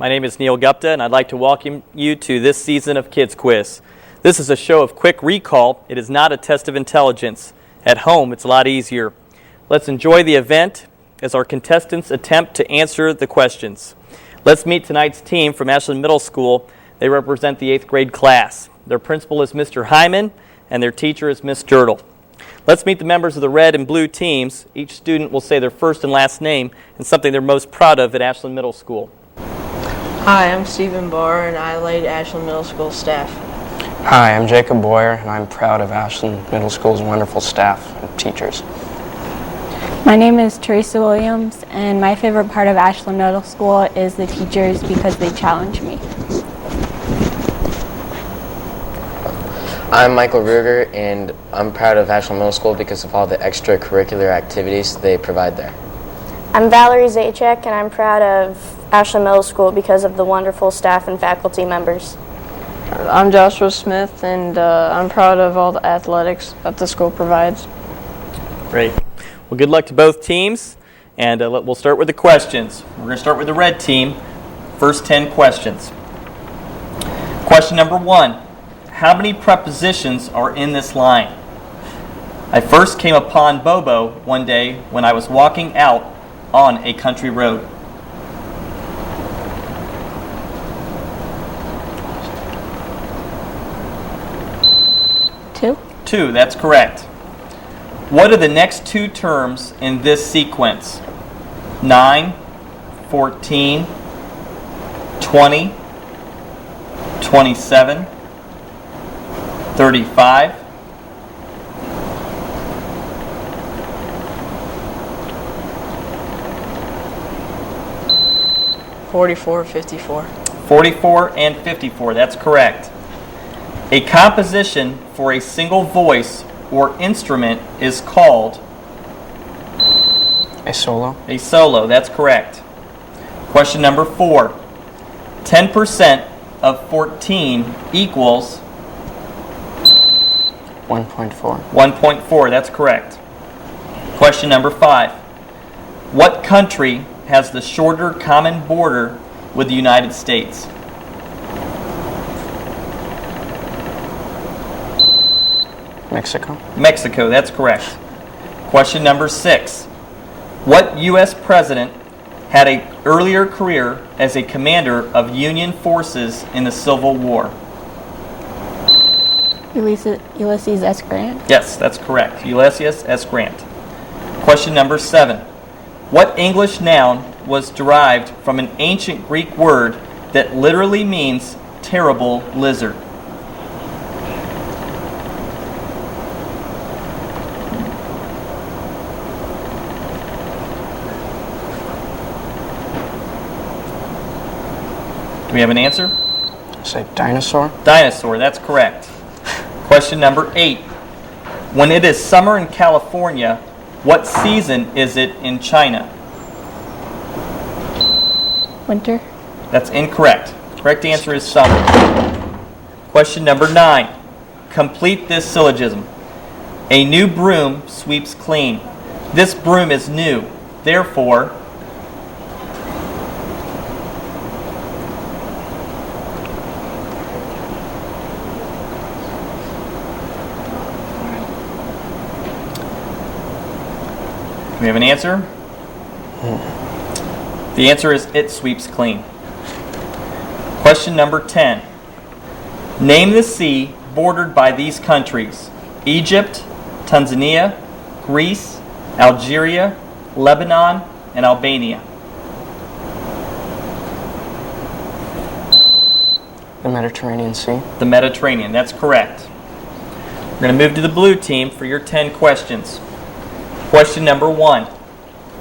My name is Neil Gupta, and I'd like to welcome you to this season of Kids Quiz. This is a show of quick recall. It is not a test of intelligence. At home, it's a lot easier. Let's enjoy the event as our contestants attempt to answer the questions. Let's meet tonight's team from Ashland Middle School. They represent the 8th grade class. Their principal is Mr. Hyman, and their teacher is Miss Dirtle. Let's meet the members of the red and blue teams. Each student will say their first and last name and something they're most proud of at Ashland Middle School. Hi, I'm Stephen Barr, and I lead Ashland Middle School staff. Hi, I'm Jacob Boyer, and I'm proud of Ashland Middle School's wonderful staff and teachers. My name is Teresa Williams, and my favorite part of Ashland Middle School is the teachers because they challenge me. I'm Michael Ruger, and I'm proud of Ashland Middle School because of all the extracurricular activities they provide there. I'm Valerie Zajac, and I'm proud of Ashland Middle School because of the wonderful staff and faculty members. I'm Joshua Smith, and I'm proud of all the athletics that the school provides. Great. Well, good luck to both teams, and we'll start with the questions. We're going to start with the red team. First 10 questions. Question number 1. How many prepositions are in this line? I first came upon Bobo one day when I was walking out on a country road. Two, that's correct. What are the next two terms in this sequence? 9, 14, 20, 27, 35. 44, 54. 44 and 54, that's correct. A composition for a single voice or instrument is called? A solo. A solo, that's correct. Question number 4. 10% of 14 equals? 1.4. 1.4, that's correct. Question number 5. What country has the shorter common border with the United States? Mexico. Mexico, that's correct. Question number 6. What U.S. president had an earlier career as a commander of Union forces in the Civil War? Ulysses S. Grant. Yes, that's correct. Ulysses S. Grant. Question number 7. What English noun was derived from an ancient Greek word that literally means terrible lizard? Do we have an answer? Say dinosaur. Dinosaur, that's correct. Question number 8. When it is summer in California, what season is it in China? Winter. That's incorrect. Correct answer is summer. Question number 9. Complete this syllogism. A new broom sweeps clean. This broom is new. Therefore, do we have an answer? The answer is it sweeps clean. Question number 10. Name the sea bordered by these countries: Egypt, Tanzania, Greece, Algeria, Lebanon, and Albania. The Mediterranean Sea. The Mediterranean, that's correct. We're going to move to the blue team for your 10 questions. Question number 1.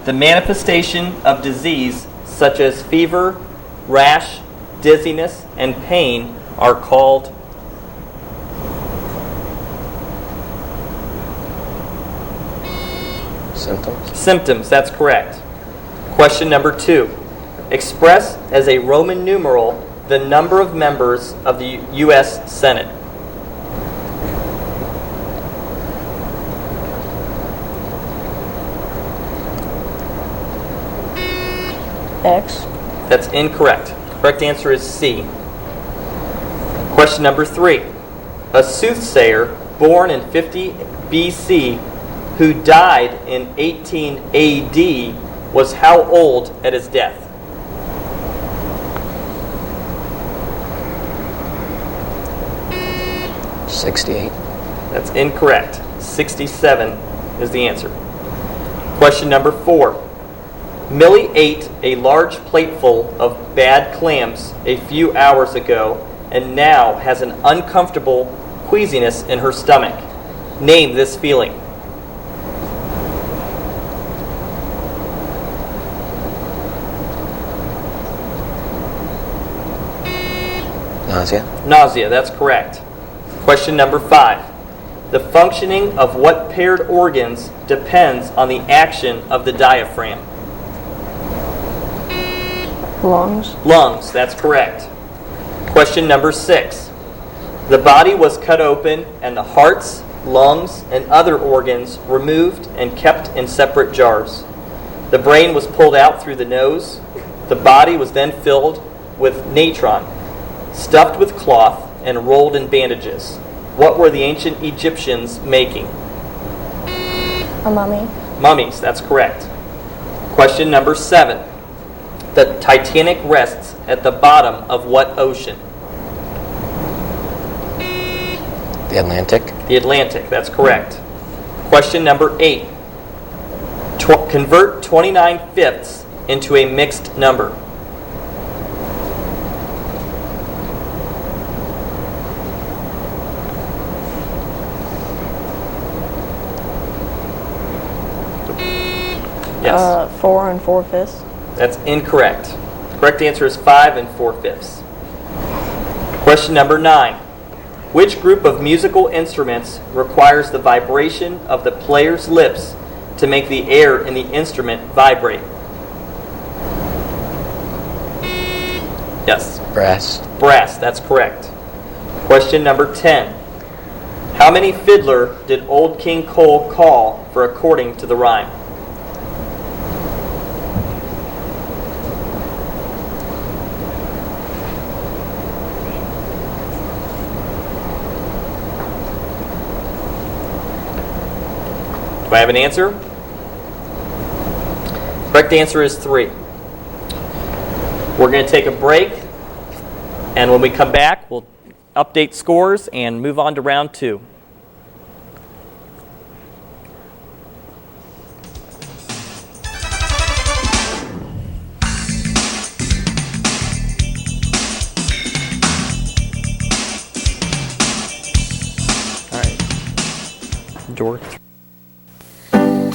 The manifestation of disease such as fever, rash, dizziness, and pain are called? Symptoms. Symptoms, that's correct. Question number 2. Express as a Roman numeral the number of members of the U.S. Senate. X. That's incorrect. Correct answer is C. Question number 3. A soothsayer born in 50 BC who died in 18 AD was how old at his death? '68. That's incorrect. 67 is the answer. Question number 4. Millie ate a large plateful of bad clams a few hours ago and now has an uncomfortable queasiness in her stomach. Name this feeling. Nausea. Nausea, that's correct. Question number 5. The functioning of what paired organs depends on the action of the diaphragm? Lungs. Lungs, that's correct. Question number 6. The body was cut open and the hearts, lungs, and other organs removed and kept in separate jars. The brain was pulled out through the nose. The body was then filled with natron, stuffed with cloth, and rolled in bandages. What were the ancient Egyptians making? A mummy. Mummies, that's correct. Question number 7. The Titanic rests at the bottom of what ocean? The Atlantic. The Atlantic, that's correct. Question number 8. Convert 29/5 into a mixed number. Yes. 4 4/5. That's incorrect. Correct answer is 5 4/5. Question number 9. Which group of musical instruments requires the vibration of the player's lips to make the air in the instrument vibrate? Yes. Brass. Brass, that's correct. Question number 10. How many fiddler did Old King Cole call for according to the rhyme? Do I have an answer? Correct answer is 3. We're going to take a break, and when we come back, we'll update scores and move on to round 2. All right. George.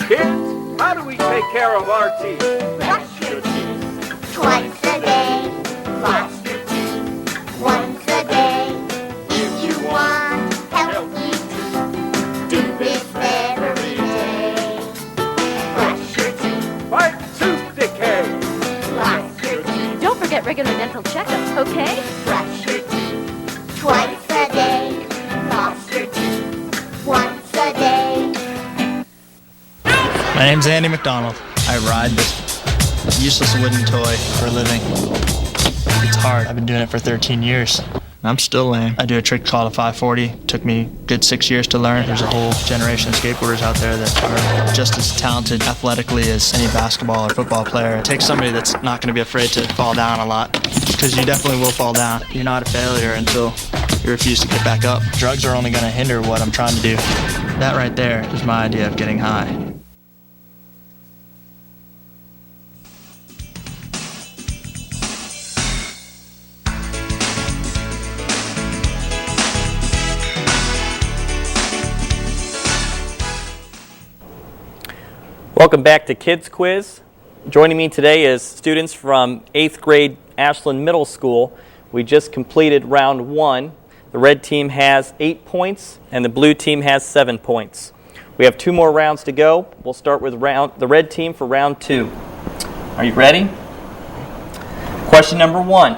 Kids, how do we take care of our teeth? Brush your teeth twice a day. Floss your teeth once a day. If you want healthy teeth, do this every day. Brush your teeth, Fight tooth decay. floss your teeth, Don't forget regular dental checkups, okay? brush your teeth twice a day. Floss your teeth once a day. My name's Andy McDonald. I ride this useless wooden toy for a living. It's hard. I've been doing it for 13 years. I'm still lame. I do a trick called a 540. Took me a good 6 years to learn. There's a whole generation of skateboarders out there that are just as talented athletically as any basketball or football player. It takes somebody that's not going to be afraid to fall down a lot, because you definitely will fall down. You're not a failure until you refuse to get back up. Drugs are only going to hinder what I'm trying to do. That right there is my idea of getting high. Welcome back to Kids Quiz. Joining me today is students from 8th grade Ashland Middle School. We just completed round 1. The red team has 8 points and the blue team has 7 points. We have 2 more rounds to go. We'll start with the red team for round 2. Are you ready? Question number 1.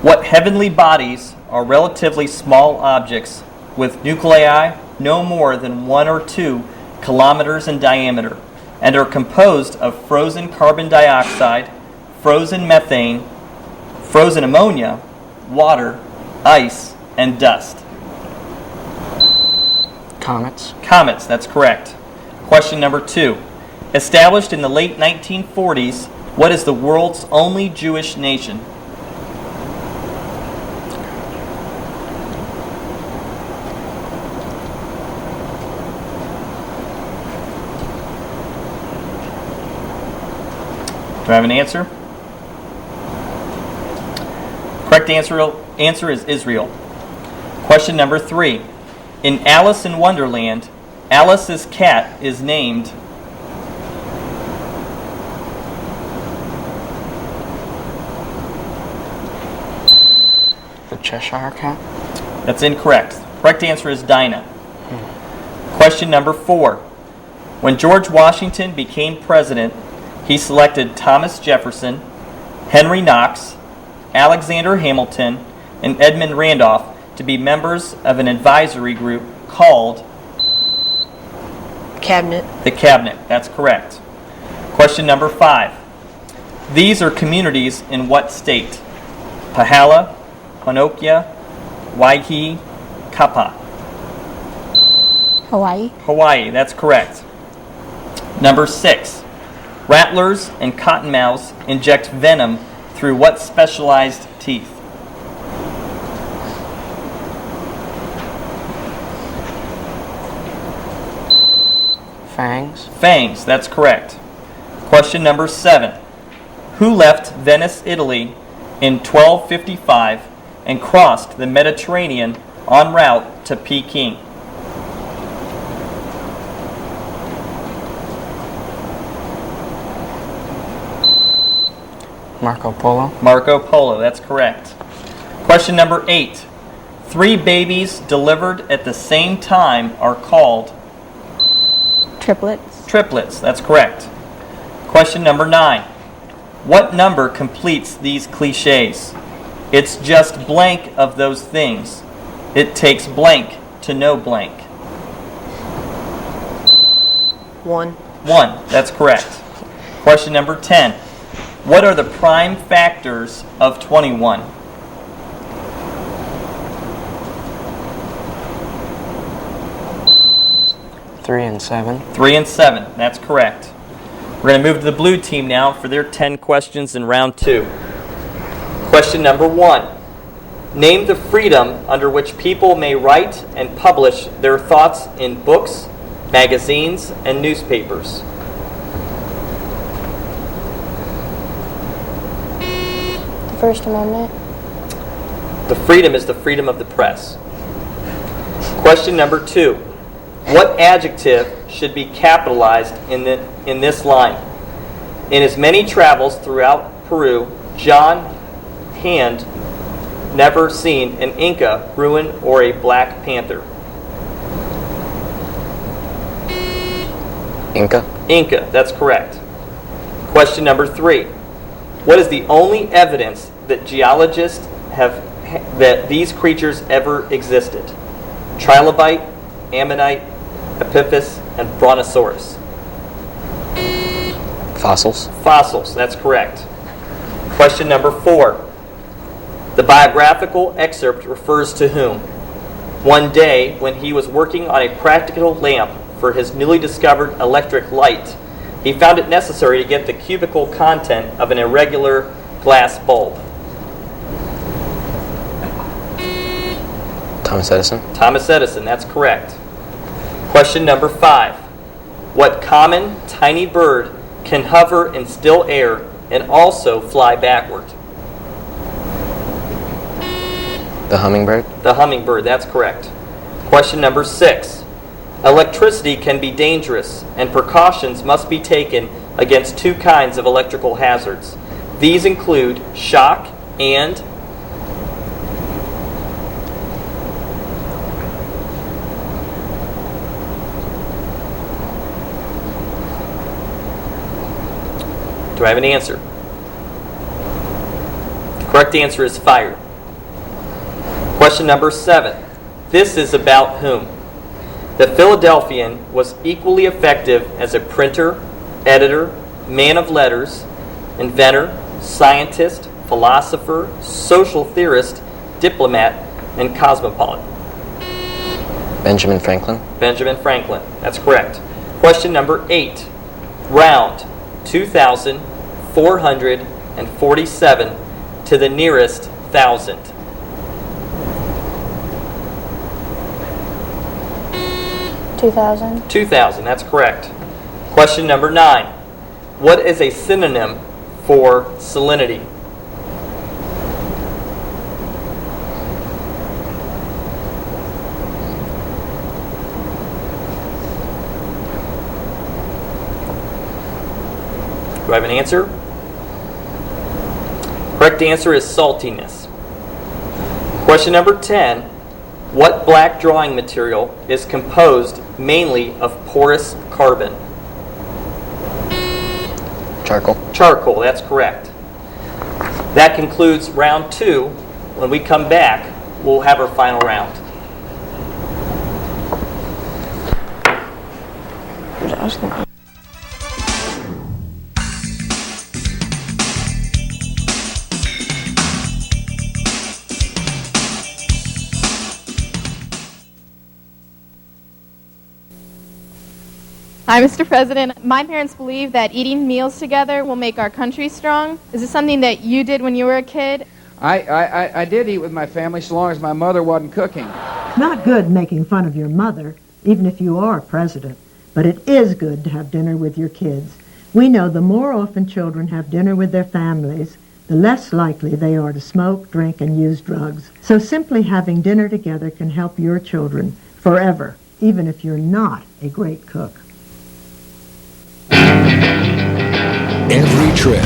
What heavenly bodies are relatively small objects with nuclei no more than 1 or 2 kilometers in diameter and are composed of frozen carbon dioxide, frozen methane, frozen ammonia, water, ice, and dust? Comets. Comets, that's correct. Question number 2. Established in the late 1940s, what is the world's only Jewish nation? Do I have an answer? Correct answer is Israel. Question number 3. In Alice in Wonderland, Alice's cat is named... The Cheshire Cat. That's incorrect. Correct answer is Dinah. Question number 4. When George Washington became president, he selected Thomas Jefferson, Henry Knox, Alexander Hamilton, and Edmund Randolph to be members of an advisory group called Cabinet. the Cabinet. That's correct. Question number 5. These are communities in what state? Pahala, Honokia, Waihee, Kapa. Hawaii. Hawaii, that's correct. Number 6. Rattlers and cottonmouths inject venom through what specialized teeth? Fangs. Fangs, that's correct. Question number 7. Who left Venice, Italy in 1255 and crossed the Mediterranean en route to Peking? Marco Polo. Marco Polo, that's correct. Question number 8. 3 babies delivered at the same time are called? Triplets. Triplets, that's correct. Question number 9. What number completes these cliches? It's just blank of those things. It takes blank to know blank. 1. 1, that's correct. Question number 10. What are the prime factors of 21? Three and 7. 3 and 7, that's correct. We're going to move to the blue team now for their 10 questions in round 2. Question number 1. Name the freedom under which people may write and publish their thoughts in books, magazines, and newspapers. The First Amendment. The freedom is the freedom of the press. Question number 2. What adjective should be capitalized in this line? In his many travels throughout Peru, John had never seen an Inca ruin or a Black Panther. Inca. Inca, that's correct. Question number 3. What is the only evidence that geologists have that these creatures ever existed? Trilobite, ammonite, Epiphus, and Brontosaurus. Fossils. Fossils, that's correct. Question number 4. The biographical excerpt refers to whom? One day, when he was working on a practical lamp for his newly discovered electric light, he found it necessary to get the cubical content of an irregular glass bulb. Thomas Edison. Thomas Edison, that's correct. Question number 5. What common, tiny bird can hover in still air and also fly backward? The hummingbird. The hummingbird, that's correct. Question number 6. Electricity can be dangerous, and precautions must be taken against 2 kinds of electrical hazards. These include shock and... Do I have an answer? The correct answer is fire. Question number 7. This is about whom? The Philadelphian was equally effective as a printer, editor, man of letters, inventor, scientist, philosopher, social theorist, diplomat, and cosmopolitan? Benjamin Franklin. Benjamin Franklin. That's correct. Question number 8. Round 2,447 to the nearest thousand. 2,000. 2,000. That's correct. Question number 9. What is a synonym for salinity? Do I have an answer? Correct answer is saltiness. Question number 10. What black drawing material is composed mainly of porous carbon? Charcoal. Charcoal, that's correct. That concludes round 2. When we come back, we'll have our final round. Hi, Mr. President. My parents believe that eating meals together will make our country strong. Is this something that you did when you were a kid? I did eat with my family so long as my mother wasn't cooking. Not good making fun of your mother, even if you are president. But it is good to have dinner with your kids. We know the more often children have dinner with their families, the less likely they are to smoke, drink, and use drugs. So simply having dinner together can help your children forever, even if you're not a great cook. Every trip,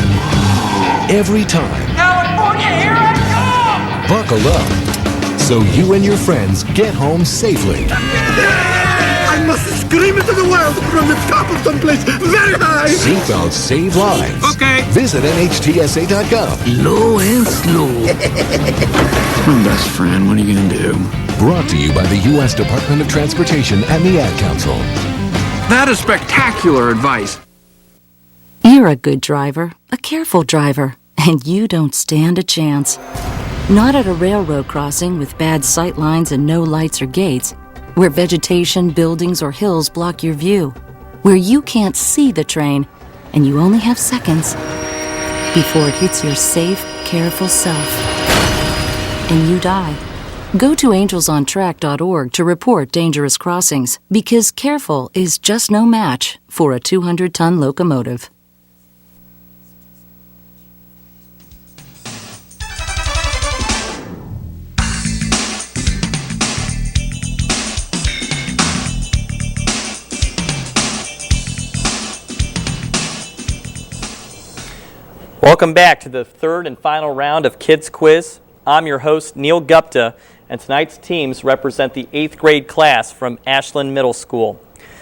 every time. California, here I come! Buckle up so you and your friends get home safely. I must scream into the world from the top of someplace very high! Seatbelts save lives. Okay. Visit NHTSA.gov. Low and slow. My best friend, what are you going to do? Brought to you by the U.S. Department of Transportation and the Ad Council. That is spectacular advice. You're a good driver, a careful driver, and you don't stand a chance. Not at a railroad crossing with bad sight lines and no lights or gates, where vegetation, buildings, or hills block your view, where you can't see the train and you only have seconds before it hits your safe, careful self and you die. Go to angelsontrack.org to report dangerous crossings, because careful is just no match for a 200-ton locomotive. Welcome back to the third and final round of Kids Quiz. I'm your host, Neil Gupta, and tonight's teams represent the 8th grade class from Ashland Middle School.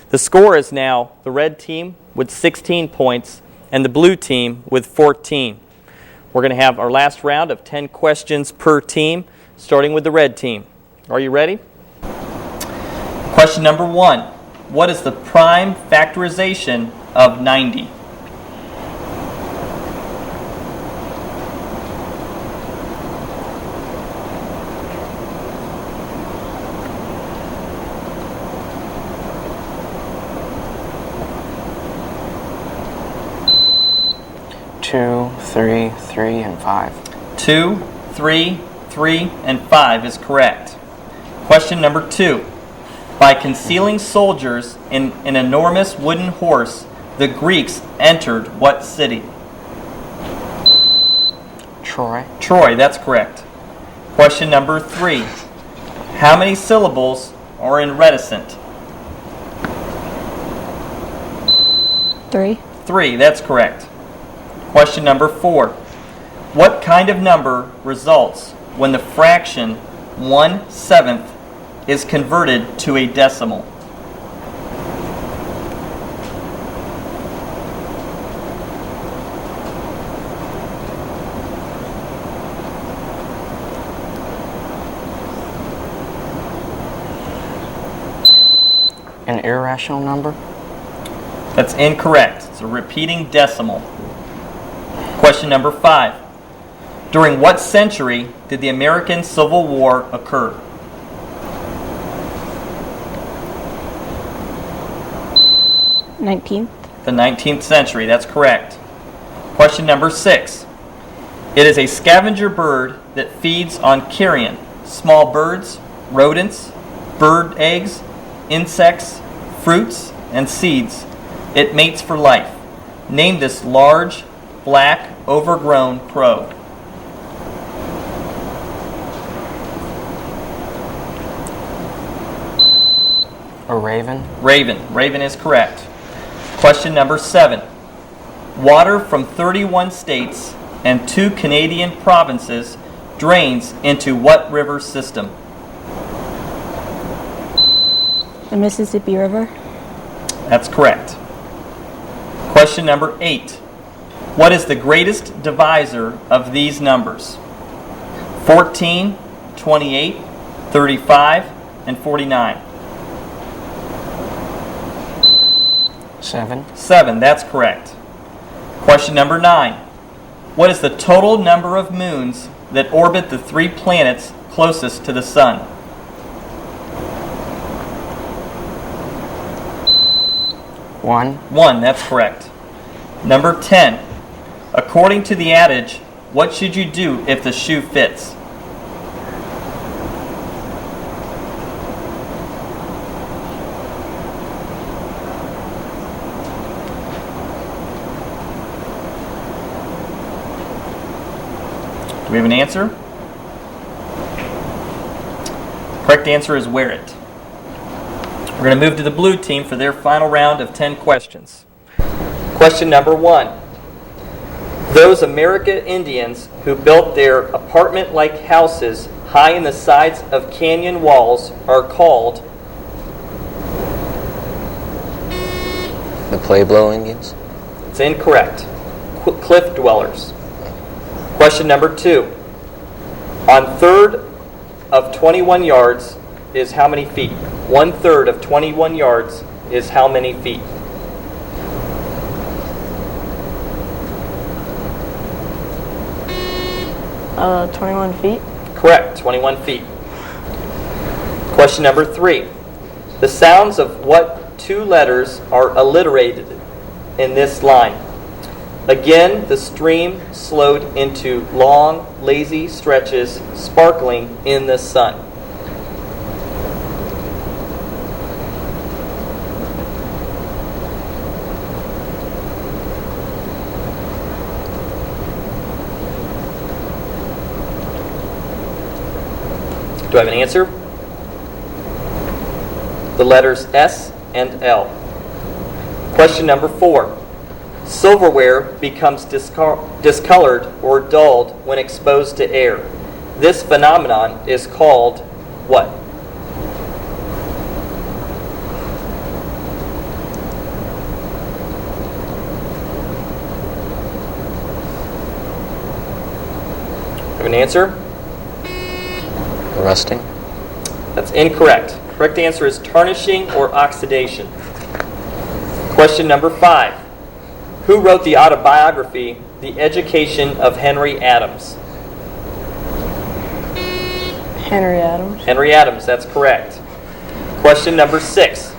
The score is now the red team with 16 points and the blue team with 14. We're going to have our last round of 10 questions per team, starting with the red team. Are you ready? Question number 1. What is the prime factorization of 90? Two, three, 3, and 5. 2, 3, 3, and 5 is correct. Question number 2. By concealing soldiers in an enormous wooden horse, the Greeks entered what city? Troy. Troy, that's correct. Question number 3. How many syllables are in reticent? 3. 3, that's correct. Question number 4. What kind of number results when the fraction 1/7 is converted to a decimal? An irrational number? That's incorrect. It's a repeating decimal. Question number 5. During what century did the American Civil War occur? The 19th century, that's correct. Question number 6. It is a scavenger bird that feeds on carrion, small birds, rodents, bird eggs, insects, fruits, and seeds. It mates for life. Name this large, black, overgrown crow. A raven? Raven. Raven is correct. Question number 7. Water from 31 states and 2 Canadian provinces drains into what river system? The Mississippi River. That's correct. Question number 8. What is the greatest divisor of these numbers? 14, 28, 35, and 49. 7. 7, that's correct. Question number 9. What is the total number of moons that orbit the 3 planets closest to the Sun? 1. 1, that's correct. Number 10. According to the adage, what should you do if the shoe fits? Do we have an answer? Correct answer is wear it. We're going to move to the blue team for their final round of 10 questions. Question number 1. Those American Indians who built their apartment-like houses high in the sides of canyon walls are called? The Pueblo Indians? It's incorrect. Cliff dwellers. Question number 2. On third of 21 yards is how many feet? 1/3 of 21 yards is how many feet? Uh, 21 feet. Correct, 21 feet. Question number 3. The sounds of what 2 letters are alliterated in this line? Again, the stream slowed into long, lazy stretches, sparkling in the sun. Do I have an answer? The letters S and L. Question number 4. Silverware becomes discolored or dulled when exposed to air. This phenomenon is called what? Have an answer? Rusting? That's incorrect. Correct answer is tarnishing or oxidation. Question number 5. Who wrote the autobiography, The Education of Henry Adams? Henry Adams. Henry Adams, that's correct. Question number 6.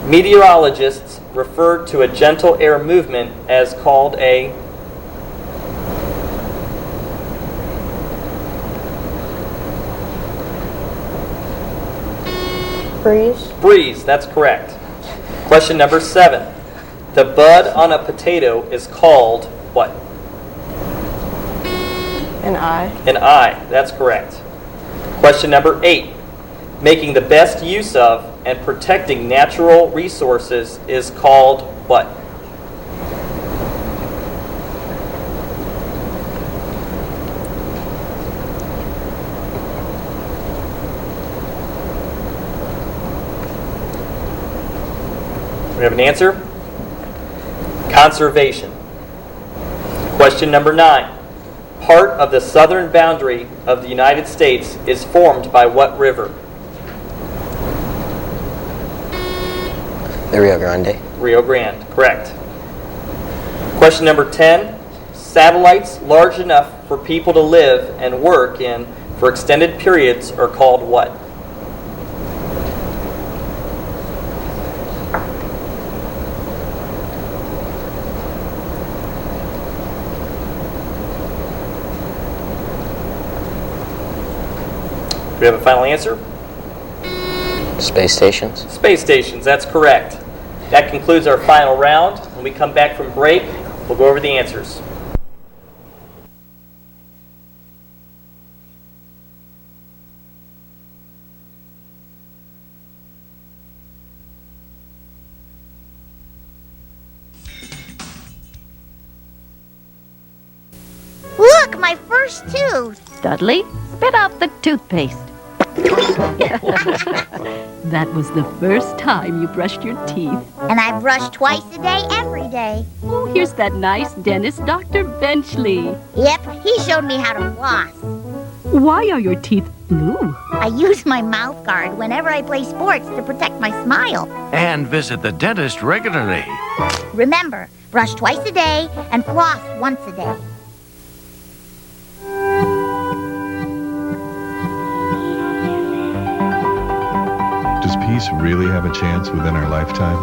Meteorologists refer to a gentle air movement as called a? Breeze. Breeze, that's correct. Question number 7. The bud on a potato is called what? An eye. An eye, that's correct. Question number 8. Making the best use of and protecting natural resources is called what? We have an answer? Conservation. Question number 9. Part of the southern boundary of the United States is formed by what river? The Rio Grande? Rio Grande, correct. Question number 10. Satellites large enough for people to live and work in for extended periods are called what? Do we have a final answer? Space stations. Space stations, that's correct. That concludes our final round. When we come back from break, we'll go over the answers. Look, my first tooth. Dudley, spit out the toothpaste. That was the first time you brushed your teeth. And I brush twice a day, every day. Oh, here's that nice dentist, Dr. Benchley. Yep, he showed me how to floss. Why are your teeth blue? I use my mouth guard whenever I play sports to protect my smile. And visit the dentist regularly. Remember, brush twice a day and floss once a day. Does peace really have a chance within our lifetime?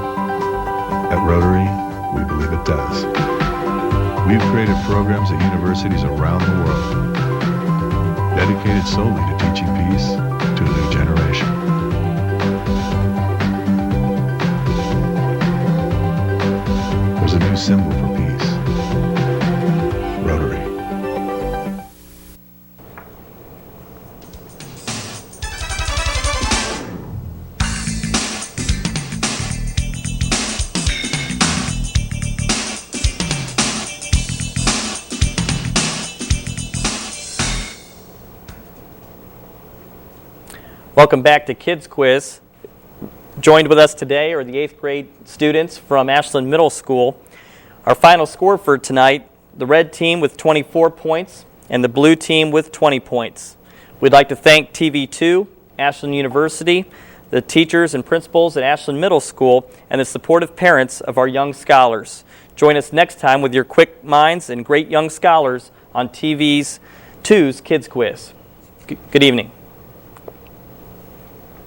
At Rotary, we believe it does. We've created programs at universities around the world dedicated solely to teaching peace to a new generation. There's a new symbol for peace. Rotary. Welcome back to Kids Quiz. Joined with us today are the 8th grade students from Ashland Middle School. Our final score for tonight, the red team with 24 points and the blue team with 20 points. We'd like to thank TV2, Ashland University, the teachers and principals at Ashland Middle School, and the supportive parents of our young scholars. Join us next time with your quick minds and great young scholars on TV's 2's Kids Quiz. Good evening.